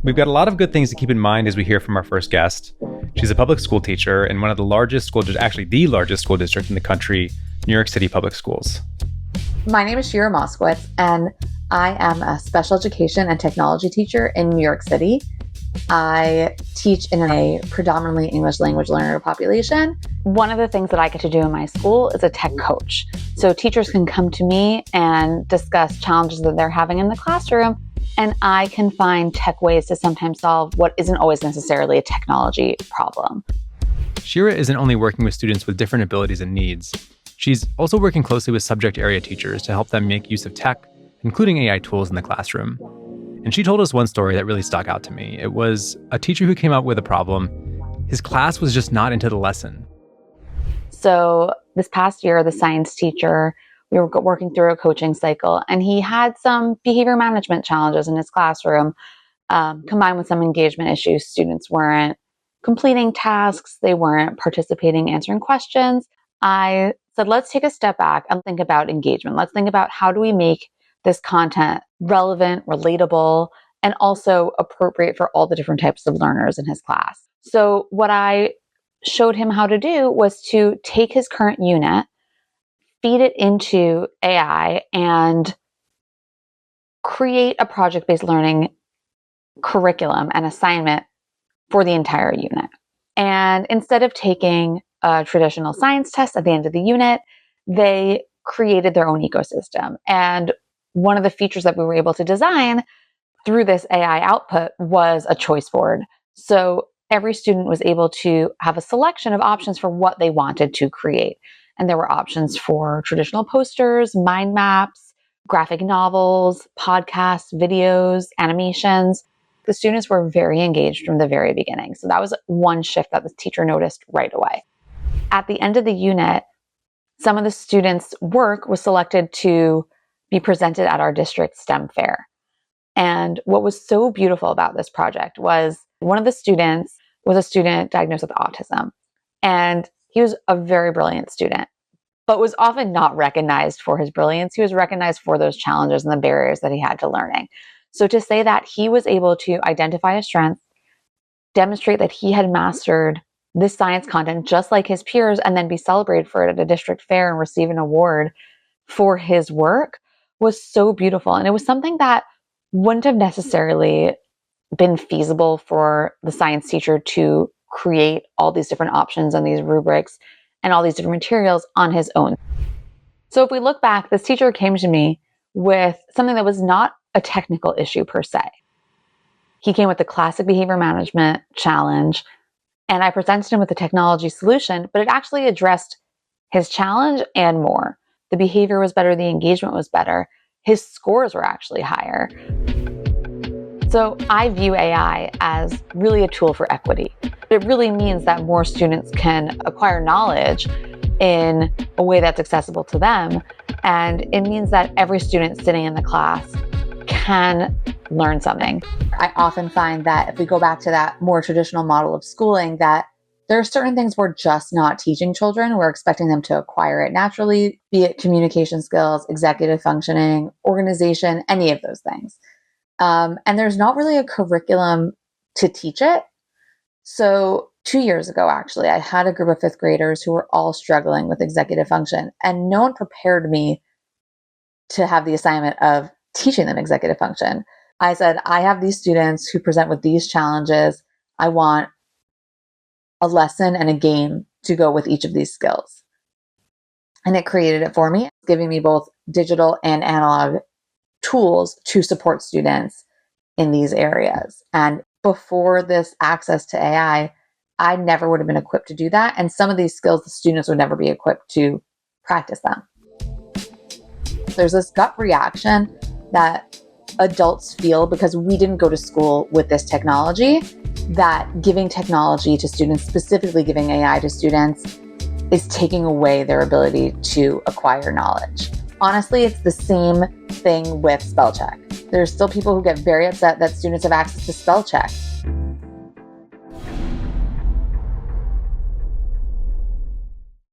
We've got a lot of good things to keep in mind as we hear from our first guest. She's a public school teacher in one of the largest school districts, actually the largest school district in the country, New York City Public Schools. My name is Shira Moskowitz, and I am a special education and technology teacher in New York City. I teach in a predominantly English language learner population. One of the things that I get to do in my school is a tech coach. So teachers can come to me and discuss challenges that they're having in the classroom, and I can find tech ways to sometimes solve what isn't always necessarily a technology problem. Shira isn't only working with students with different abilities and needs. She's also working closely with subject area teachers to help them make use of tech, including AI tools in the classroom. And she told us one story that really stuck out to me. It was a teacher who came up with a problem. His class was just not into the lesson. So this past year, the science teacher, we were working through a coaching cycle, and he had some behavior management challenges in his classroom, combined with some engagement issues. Students weren't completing tasks. They weren't participating, answering questions. I said, let's take a step back and think about engagement. Let's think about how do we make this content relevant, relatable, and also appropriate for all the different types of learners in his class. So what I showed him how to do was to take his current unit, feed it into AI, and create a project-based learning curriculum and assignment for the entire unit. And instead of taking a traditional science test at the end of the unit, they created their own ecosystem. And one of the features that we were able to design through this AI output was a choice board. So every student was able to have a selection of options for what they wanted to create. And there were options for traditional posters, mind maps, graphic novels, podcasts, videos, animations. The students were very engaged from the very beginning. So that was one shift that the teacher noticed right away. At the end of the unit, some of the students' work was selected to be presented at our district STEM fair. And what was so beautiful about this project was one of the students was a student diagnosed with autism. And he was a very brilliant student, but was often not recognized for his brilliance. He was recognized for those challenges and the barriers that he had to learning. So to say that he was able to identify a strength, demonstrate that he had mastered this science content just like his peers, and then be celebrated for it at a district fair and receive an award for his work was so beautiful. And it was something that wouldn't have necessarily been feasible for the science teacher to create all these different options and these rubrics and all these different materials on his own. So if we look back, this teacher came to me with something that was not a technical issue per se. He came with the classic behavior management challenge, and I presented him with a technology solution, but it actually addressed his challenge and more. The behavior was better, the engagement was better, his scores were actually higher. So I view AI as really a tool for equity. It really means that more students can acquire knowledge in a way that's accessible to them. And it means that every student sitting in the class can learn something. I often find that if we go back to that more traditional model of schooling, that there are certain things we're just not teaching children. We're expecting them to acquire it naturally, be it communication skills, executive functioning, organization, any of those things. And there's not really a curriculum to teach it. So 2 years ago, actually, I had a group of fifth graders who were all struggling with executive function, and no one prepared me to have the assignment of teaching them executive function. I said, I have these students who present with these challenges. I want a lesson and a game to go with each of these skills. And it created it for me, giving me both digital and analog tools to support students in these areas. And before this access to AI, I never would have been equipped to do that. And some of these skills, the students would never be equipped to practice them. There's this gut reaction that adults feel because we didn't go to school with this technology, that giving technology to students, specifically giving AI to students, is taking away their ability to acquire knowledge. Honestly, it's the same thing with spell check. There's still people who get very upset that students have access to spell check.